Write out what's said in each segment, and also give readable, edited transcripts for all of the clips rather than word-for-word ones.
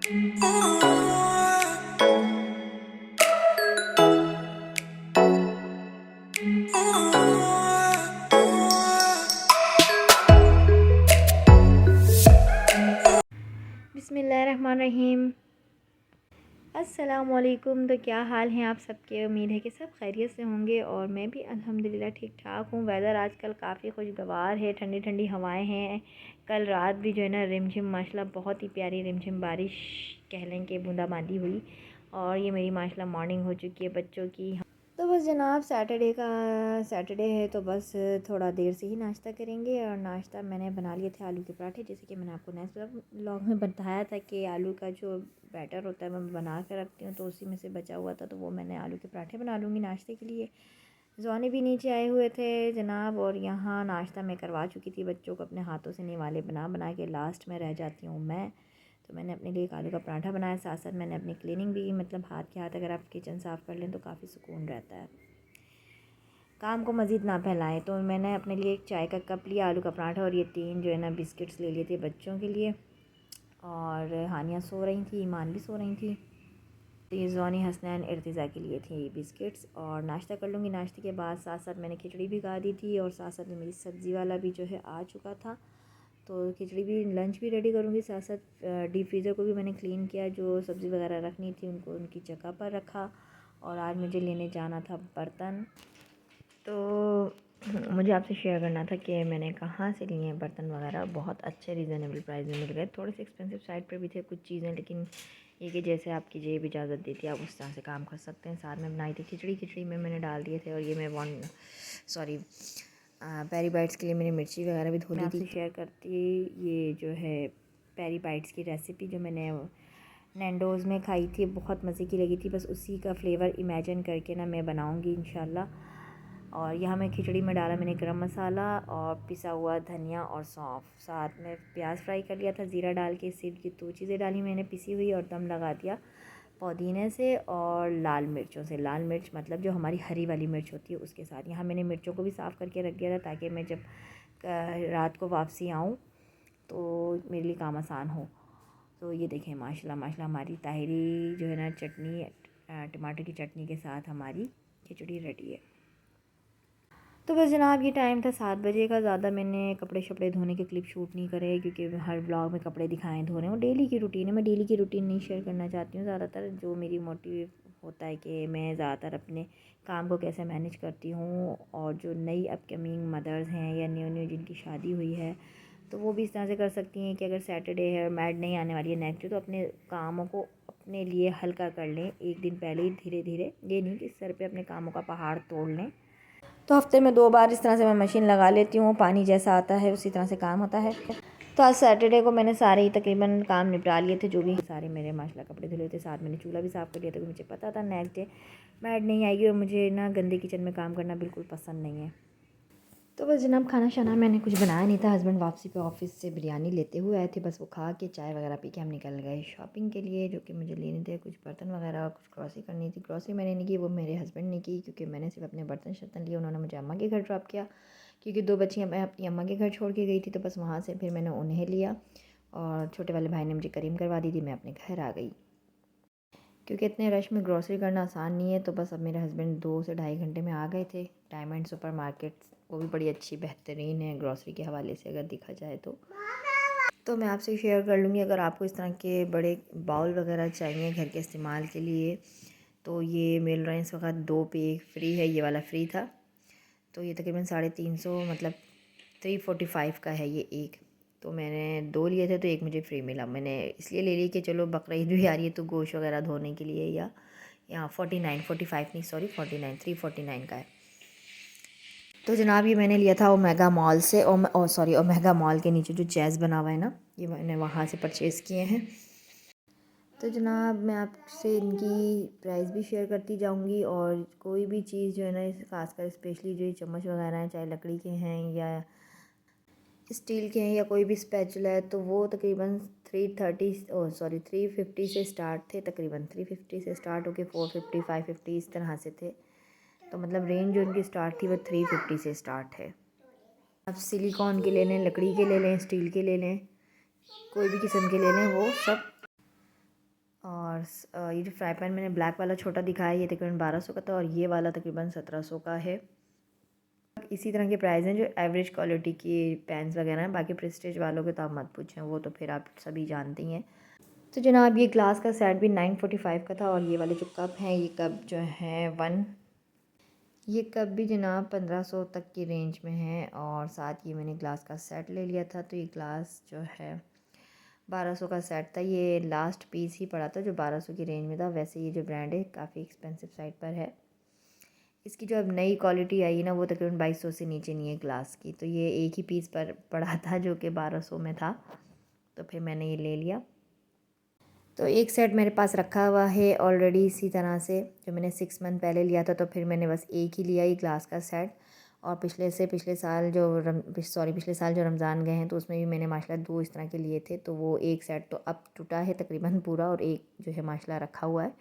बिस्मिल्लाहिर्रहमानिर्रहीम। अस्सलामुअलैकुम। तो क्या हाल हैं आप सबके? उम्मीद है कि सब खैरियत से होंगे और मैं भी अल्हम्दुलिल्लाह ठीक ठाक हूँ। वेदर आजकल काफ़ी खुशगवार है, ठंडी ठंडी हवाएं हैं। कल रात भी जो है ना रिमझिम माशाल्लाह बहुत ही प्यारी रिमझिम बारिश कह लें कि बूंदाबांदी हुई। और ये मेरी माशाल्लाह मॉर्निंग हो चुकी है बच्चों की। तो बस जनाब सैटरडे है तो बस थोड़ा देर से ही नाश्ता करेंगे। और नाश्ता मैंने बना लिए थे आलू के पराठे, जैसे कि मैंने आपको नेक्स्ट व्लॉग में बताया था कि आलू का जो बैटर होता है मैं बना कर रखती हूँ, तो उसी में से बचा हुआ था, तो वो मैंने आलू के पराठे बना लूँगी नाश्ते के लिए। ज़ोनी भी नीचे आए हुए थे जनाब, और यहाँ नाश्ता मैं करवा चुकी थी बच्चों को अपने हाथों से, निवाले बना बना के लास्ट में रह जाती हूँ मैं। तो मैंने अपने लिए एक आलू का पराठा बनाया, साथ साथ मैंने अपनी क्लीनिंग भी, मतलब हाथ के हाथ अगर आप किचन साफ़ कर लें तो काफ़ी सुकून रहता है, काम को मज़ीद ना फैलाएं। तो मैंने अपने लिए एक चाय का कप लिया, आलू का पराठा और ये 3 जो है ना बिस्किट्स ले लिए थे बच्चों के लिए। और हानिया सो रही थी, ईमान भी सो रही थी। तो ये ज़ोनी, हसनैन, इर्तिज़ा के लिए थे ये बिस्किट्स। और नाश्ता कर लूँगी। नाश्ते के बाद साथ साथ मैंने खिचड़ी भी गा दी थी, और साथ साथ में मेरी सब्ज़ी वाला भी जो है आ चुका था, तो खिचड़ी भी, लंच भी रेडी करूँगी। साथ साथ डीप फ्रीज़र को भी मैंने क्लीन किया, जो सब्ज़ी वगैरह रखनी थी उनको उनकी जगह पर रखा। और आज मुझे लेने जाना था बर्तन, तो मुझे आपसे शेयर करना था कि मैंने कहाँ से लिए हैं बर्तन वगैरह। बहुत अच्छे रीज़नेबल प्राइस में मिल गए, थोड़े से एक्सपेंसिव साइड पर भी थे कुछ चीज़ें, लेकिन ये कि जैसे आपकी जेब इजाज़त देती है आप उस तरह से काम कर सकते हैं। साथ में बनाई थी खिचड़ी में मैंने डाल दिए थे। और ये मैं पेरी बाइट्स के लिए मैंने मिर्ची वगैरह भी धो ली थी। आपसे शेयर करती ये जो है पेरी बाइट्स की रेसिपी जो मैंने नैंडोज़ में खाई थी, बहुत मज़े की लगी थी। बस उसी का फ्लेवर इमेजिन करके ना मैं बनाऊँगी इंशाल्लाह। और यहाँ मैं खिचड़ी में डाला मैंने गरम मसाला और पिसा हुआ धनिया और सौंफ, साथ में प्याज फ्राई कर लिया था ज़ीरा डाल के। सिर्फ ये 2 चीज़ें डाली मैंने पिसी हुई, और दम लगा दिया पुदीने से और लाल मिर्चों से। लाल मिर्च मतलब जो हमारी हरी वाली मिर्च होती है उसके साथ। यहाँ मैंने मिर्चों को भी साफ़ करके रख दिया था, ताकि मैं जब रात को वापसी आऊँ तो मेरे लिए काम आसान हो। तो ये देखें माशाल्लाह हमारी ताहिरी जो है ना चटनी, टमाटर की चटनी के साथ हमारी खिचड़ी रेडी है। तो बस जनाब ये टाइम था 7 बजे का। ज़्यादा मैंने कपड़े शपड़े धोने के क्लिप शूट नहीं करे, क्योंकि हर ब्लॉग में कपड़े दिखाएं धो रहे हैं। वो डेली की रूटीन है, मैं डेली की रूटीन नहीं शेयर करना चाहती हूँ ज़्यादातर। जो मेरी मोटिव होता है कि मैं ज़्यादातर अपने काम को कैसे मैनेज करती हूँ, और जो नई अपकमिंग मदर्स हैं या न्यू जिनकी शादी हुई है, तो वो भी इस तरह से कर सकती हैं कि अगर सैटरडे है, मैड नहीं आने वाली है नेक्स्ट, तो अपने कामों को अपने लिए हल्का कर लें एक दिन पहले ही, धीरे धीरे। ये नहीं कि सर पे अपने कामों का पहाड़ तोड़ लें। तो हफ्ते में 2 बार इस तरह से मैं मशीन लगा लेती हूँ, पानी जैसा आता है उसी तरह से काम होता है। तो आज सैटरडे को मैंने सारे ही तकरीबन काम निपटा लिए थे, जो भी सारे मेरे माशाल्लाह कपड़े धुले थे। साथ मैंने चूल्हा भी साफ़ कर लिया था, क्योंकि मुझे पता था नेक्स्ट डे मैड नहीं आएगी, और मुझे ना गंदे किचन में काम करना बिल्कुल पसंद नहीं है। तो बस जनाब खाना शाना मैंने कुछ बनाया नहीं था। हस्बैंड वापसी पे ऑफिस से बिरयानी लेते हुए आए थे, बस वो खा के चाय वगैरह पी के हम निकल गए शॉपिंग के लिए, जो कि मुझे लेने थे कुछ बर्तन वगैरह और कुछ ग्रॉसरी करनी थी। ग्रॉसरी मैंने नहीं की, वो मेरे हस्बैंड ने की, क्योंकि मैंने सिर्फ अपने बर्तन शर्तन लिए। उन्होंने मुझे अम्मा के घर ड्रॉप किया, क्योंकि 2 बच्चियाँ मैं अपनी अम्मा के घर छोड़ के गई थी, तो बस वहाँ से फिर मैंने उन्हें लिया, और छोटे वाले भाई ने मुझे करीम करवा दी थी। मैं अपने घर आ गई, क्योंकि इतने रश में ग्रॉसरी करना आसान नहीं है। तो बस अब मेरे हस्बैंड 2 से ढाई घंटे में आ गए थे। डायमंड सुपर मार्केट, वो भी बड़ी अच्छी बेहतरीन है ग्रॉसरी के हवाले से अगर देखा जाए तो मैं आपसे शेयर कर लूँगी। अगर आपको इस तरह के बड़े बाउल वगैरह चाहिए घर के इस्तेमाल के लिए, तो ये मिल रहे हैं इस वक्त 2 पे 1 फ्री है। ये वाला फ्री था, तो ये तकरीबन 350 मतलब 345 का है ये एक। तो मैंने 2 लिए थे, तो एक मुझे फ्री मिला। मैंने इसलिए ले ली कि चलो बकरीद भी आ रही है, तो गोश्त वगैरह धोने के लिए, या यहाँ 45 नहीं सॉरी 49 349 का है। तो जनाब ये मैंने लिया था ओमेगा मॉल से, ओमेगा मॉल के नीचे जो जैज़ बना हुआ है ना, ये मैंने वहाँ से परचेज़ किए हैं। तो जनाब मैं आपसे इनकी प्राइस भी शेयर करती जाऊंगी, और कोई भी चीज़ जो है ना, खासकर स्पेशली जो ये चम्मच वगैरह हैं, चाहे लकड़ी के हैं या स्टील के हैं या कोई भी स्पैचुला है, तो वो तकरीबन 350 से स्टार्ट थे। तकरीबन 350 से स्टार्ट होके 450 550 इस तरह से थे। तो मतलब रेंज जो इनकी स्टार्ट थी वो 350 से स्टार्ट है। आप सिलिकॉन के ले लें, लकड़ी के ले लें, स्टील के ले लें, कोई भी किस्म के ले लें, वो सब और ये जो फ्राई पैन मैंने ब्लैक वाला छोटा दिखाया ये तकरीबन 1200 का था और ये वाला तकरीबन 1700 का है। इसी तरह के प्राइस हैं जो एवरेज क्वालिटी की पैन्स वगैरह हैं। बाकी प्रेस्टीज वालों के तो आप मत पूछें, वो तो फिर आप सभी जानते ही हैं। तो जनाब ये ग्लास का सेट भी 945 का था और ये वाले जो कप हैं ये कप जो हैं ये कप भी जनाब 1500 तक की रेंज में है। और साथ ये मैंने ग्लास का सेट ले लिया था, तो ये ग्लास जो है 1200 का सेट था। ये लास्ट पीस ही पड़ा था जो 1200 की रेंज में था। वैसे ये जो ब्रांड है काफ़ी एक्सपेंसिव साइड पर है। इसकी जो अब नई क्वालिटी आई है ना वो तकरीबन 2200 से नीचे नहीं है ग्लास की। तो ये एक ही पीस पर पड़ा था जो कि 1200 में था, तो फिर मैंने ये ले लिया। तो एक सेट मेरे पास रखा हुआ है ऑलरेडी इसी तरह से, जो मैंने 6 मंथ पहले लिया था, तो फिर मैंने बस एक ही लिया ये ग्लास का सेट। और पिछले साल जो रमज़ान गए हैं तो उसमें भी मैंने माशाल्लाह 2 इस तरह के लिए थे। तो वो एक सेट तो अब टूटा है तकरीबन पूरा और एक जो है माशाल्लाह रखा हुआ है।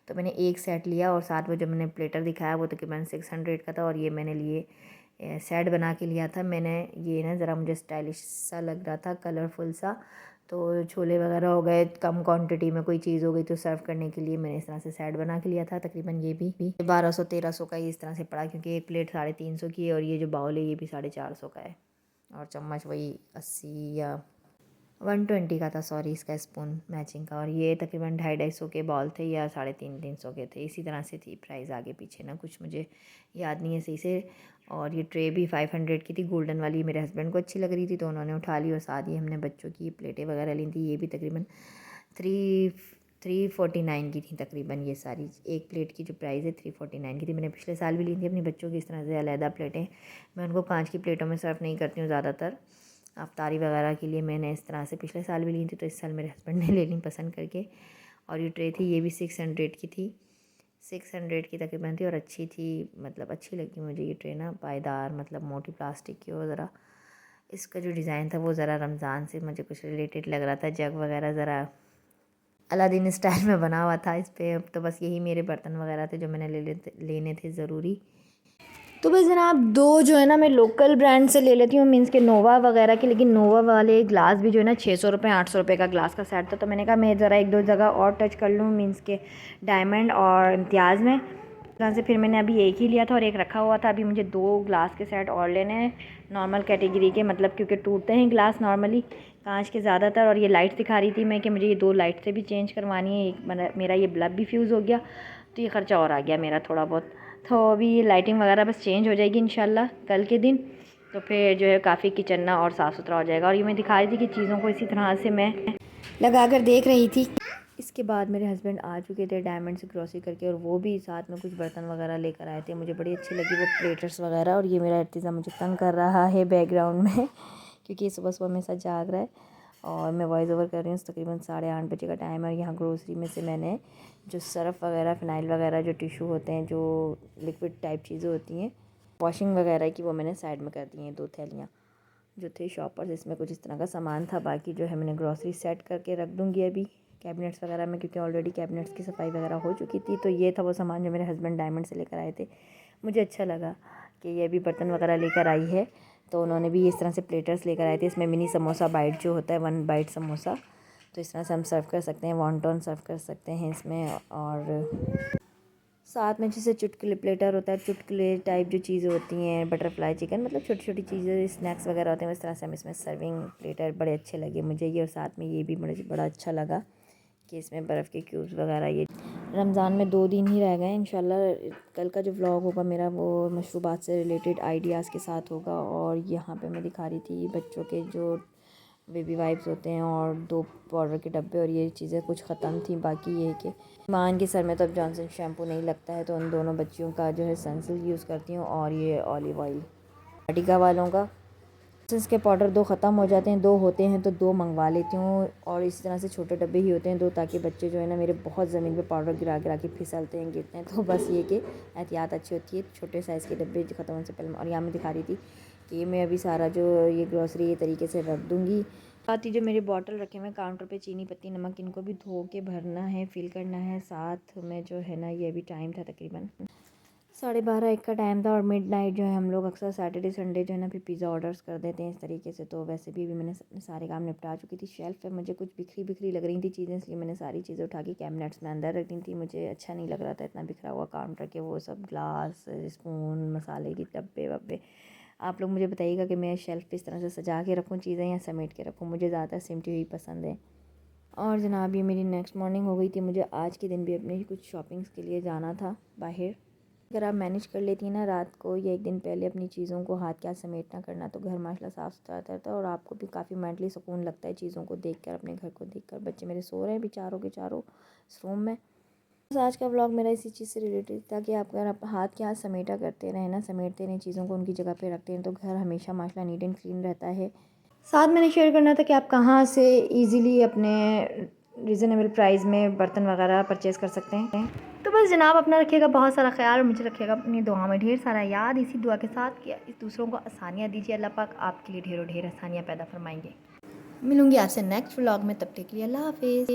तो मैंने एक सेट लिया और साथ वो जो मैंने प्लेटर दिखाया वो तकरीबन 600 का था और ये मैंने लिए सेट बना के लिया था मैंने। ये ना ज़रा मुझे स्टाइलिश सा लग रहा था, कलरफुल सा। तो छोले वगैरह हो गए, कम क्वांटिटी में कोई चीज़ हो गई तो सर्व करने के लिए मैंने इस तरह से सेट बना के लिया था। तकरीबन ये भी 1200-1300 का ही इस तरह से पड़ा, क्योंकि एक प्लेट 350 की है और ये जो बाउल है ये भी 450 का है। और चम्मच वही 80 या 120 का था, सॉरी, इसका स्पून मैचिंग का। और ये तकरीबन 250-250 के बॉल थे या 350-300 के थे, इसी तरह से थी प्राइस आगे पीछे ना, कुछ मुझे याद नहीं है सही से। और ये ट्रे भी 500 की थी, गोल्डन वाली, मेरे हस्बैंड को अच्छी लग रही थी तो उन्होंने उठा ली। और साथ ही हमने बच्चों की प्लेटें वगैरह ली थी, ये भी तकरीबन 349 की थी तकरीबन। ये सारी एक प्लेट की जो प्राइस है 349 की थी। मैंने पिछले साल भी ली थी अपने बच्चों की इस तरह से अलहदा प्लेटें। मैं उनको कांच की प्लेटों में सर्व नहीं करती हूँ ज़्यादातर, अफ्तारी वगैरह के लिए मैंने इस तरह से पिछले साल भी ली थी, तो इस साल मेरे हस्बैंड ने लेनी पसंद करके। और ये ट्रे थी ये भी 600 की थी, 600 की तकरीबन थी और अच्छी थी, मतलब अच्छी लगी मुझे ये ट्रे ना, पायदार, मतलब मोटी प्लास्टिक की। और ज़रा इसका जो डिज़ाइन था वो ज़रा रमज़ान से मुझे कुछ रिलेटेड लग रहा था, जग वगैरह ज़रा अलादीन स्टाइल में बना हुआ था इस पर। तो बस यही मेरे बर्तन वगैरह थे जो मैंने लेने थे ज़रूरी। तो बस जनाब दो जो है ना मैं लोकल ब्रांड से ले लेती हूँ, मीन्स के नोवा वगैरह के। लेकिन नोवा वाले ग्लास भी जो है ना 600 रुपये 800 रुपये का ग्लास का सेट था। तो मैंने कहा मैं ज़रा 1-2 जगह और टच कर लूँ, मीन्स के डायमंड और इम्तियाज़ में। तरह से फिर मैंने अभी एक ही लिया था और एक रखा हुआ था। अभी मुझे 2 ग्लास के सेट और लेने हैं नॉर्मल कैटेगरी के, मतलब क्योंकि टूटते हैं ग्लास नॉर्मली कांच के ज़्यादातर। और ये लाइट दिखा रही थी मैं कि मुझे ये 2 लाइट से भी चेंज करवानी है। एक मेरा ये बल्ब भी फ्यूज़ हो गया तो ये ख़र्चा और आ गया मेरा थोड़ा बहुत। तो अभी ये लाइटिंग वगैरह बस चेंज हो जाएगी इंशाल्लाह कल के दिन, तो फिर जो है काफ़ी किचन ना और साफ़ सुथरा हो जाएगा। और ये मैं दिखा रही थी कि चीज़ों को इसी तरह से मैं लगा कर देख रही थी। इसके बाद मेरे हस्बैंड आ चुके थे डायमंड से ग्रॉसरी करके, और वो भी साथ में कुछ बर्तन वगैरह लेकर आए थे। मुझे बड़ी अच्छी लगी वो प्लेटर्स वगैरह। और ये मेरा इर्तिज़ा मुझे तंग कर रहा है बैकग्राउंड में क्योंकि सुबह सुबह मेरे साथ जाग रहा है और मैं वॉइस ओवर कर रही हूँ। तकरीबन 8:30 बजे का टाइम है और यहाँ ग्रोसरी में से मैंने जो सर्फ़ वगैरह, फ़िनाइल वगैरह, जो टिशू होते हैं, जो लिक्विड टाइप चीज़ें होती हैं वॉशिंग वगैरह की, वो मैंने साइड में कर दी हैं 2 थैलियाँ जो थे शॉपर्स। इसमें कुछ इस तरह का सामान था, बाकी जो है मैंने ग्रॉसरी सेट करके रख दूँगी अभी कैबिनेट्स वगैरह में, क्योंकि ऑलरेडी कैबिनेट्स की सफाई वगैरह हो चुकी थी। तो ये था वो सामान जो मेरे हस्बैंड डायमंड से लेकर आए थे। मुझे अच्छा लगा कि ये भी बर्तन वगैरह लेकर आई है। तो उन्होंने भी इस तरह से प्लेटर्स लेकर आए थे। इसमें मिनी समोसा बाइट जो होता है, 1 बाइट समोसा, तो इस तरह से हम सर्व कर सकते हैं, वॉन्टॉन सर्व कर सकते हैं इसमें। और साथ में जैसे चुटकुले प्लेटर होता है, चुटकुले टाइप जो चीज़ें होती हैं, बटरफ्लाई चिकन, मतलब छोटी छोटी चीज़ें, स्नैक्स वगैरह होते हैं, इस तरह से हम इसमें सर्विंग प्लेटर बड़े अच्छे लगे मुझे ये। और साथ में ये भी मुझे बड़ा अच्छा लगा कि इसमें बर्फ़ के क्यूब्स वगैरह। ये रमज़ान में 2 दिन ही रह गए इंशाल्लाह। कल का जो व्लॉग होगा मेरा वो मशरूबात से रिलेटेड आइडियाज़ के साथ होगा। और यहाँ पे मैं दिखा रही थी बच्चों के जो बेबी वाइप्स होते हैं और 2 पाउडर के डब्बे, और ये चीज़ें कुछ ख़त्म थी। बाकी ये है कि ईमान के सर में तो अब जॉनसन शैम्पू नहीं लगता है, तो उन दोनों बच्चियों का जो है सनसिल्क यूज़ करती हूँ और ये ऑलिव ऑयल। वाटिका वालों का के पाउडर 2 ख़त्म हो जाते हैं, 2 होते हैं तो 2 मंगवा लेती हूँ। और इस तरह से छोटे डब्बे ही होते हैं 2, ताकि बच्चे जो है ना मेरे बहुत ज़मीन पे पाउडर गिरा गिरा के फिसलते हैं, गिरते हैं। तो बस ये कि एहतियात अच्छी होती है, छोटे साइज़ के डब्बे ख़त्म होने से पहले। और यहाँ मैं दिखा रही थी कि मैं अभी सारा जो ये ग्रॉसरी ये तरीके से रख दूँगी। साथ ही जो मेरे बॉटल रखे हुए हैं काउंटर पे, चीनी पत्ती नमक, इनको भी धो के भरना है, फिल करना है। साथ में जो है ना ये अभी टाइम था तकरीबन 12:30 का टाइम था और मिडनाइट जो है हम लोग अक्सर सैटरडे संडे जो है ना फिर पिज़्ज़ा ऑर्डर्स कर देते हैं इस तरीके से। तो वैसे भी अभी मैंने अपने सारे काम निपटा चुकी थी। शेल्फ पे मुझे कुछ बिखरी बिखरी लग रही थी चीज़ें, इसलिए मैंने सारी चीज़ें उठा के कैबिनेट्स में अंदर रख दी थी। मुझे अच्छा नहीं लग रहा था इतना बिखरा हुआ काउंटर के वो सब ग्लास, स्पून, मसाले की डब्बे वब्बे। आप लोग मुझे बताइएगा कि मैं शेल्फ पे इस तरह से सजा के रखूँ चीज़ें या समेट के रखूँ। मुझे ज़्यादा सिमटी हुई पसंद है। और जनाब ये मेरी नेक्स्ट मॉर्निंग हो गई थी। मुझे आज के दिन भी अपने कुछ शॉपिंग्स के लिए जाना था बाहर। अगर आप मैनेज कर लेती हैं ना रात को या एक दिन पहले अपनी चीज़ों को हाथ क्या समेटना करना, तो घर माशाल्लाह साफ़ सुथरा रहता है और आपको भी काफ़ी मेंटली सुकून लगता है चीज़ों को देखकर, अपने घर को देखकर। बच्चे मेरे सो रहे हैं भी चारों के चारों इस रूम में। बस आज का व्लॉग मेरा इसी चीज़ से रिलेटेड था कि आप अगर आप हाथ के हाथ समेटा करते रहें ना, समेटते रहें चीज़ों को, उनकी जगह पे रखते हैं, तो घर हमेशा माशाल्लाह नीट एंड क्लीन रहता है। साथ मैंने शेयर करना था कि आप कहाँ से इजीली अपने रीज़नेबल प्राइस में बर्तन वगैरह परचेज़ कर सकते हैं। तो बस जनाब अपना रखिएगा बहुत सारा ख्याल और मुझे रखिएगा अपनी दुआ में ढेर सारा याद। इसी दुआ के साथ कि इस दूसरों को आसानियाँ दीजिए। अल्लाह पाक आपके लिए ढेरों ढेर आसानियाँ पैदा फरमाएंगे। मिलूंगी आपसे नेक्स्ट व्लॉग में, तब तक के लिए अल्लाह हाफिज़।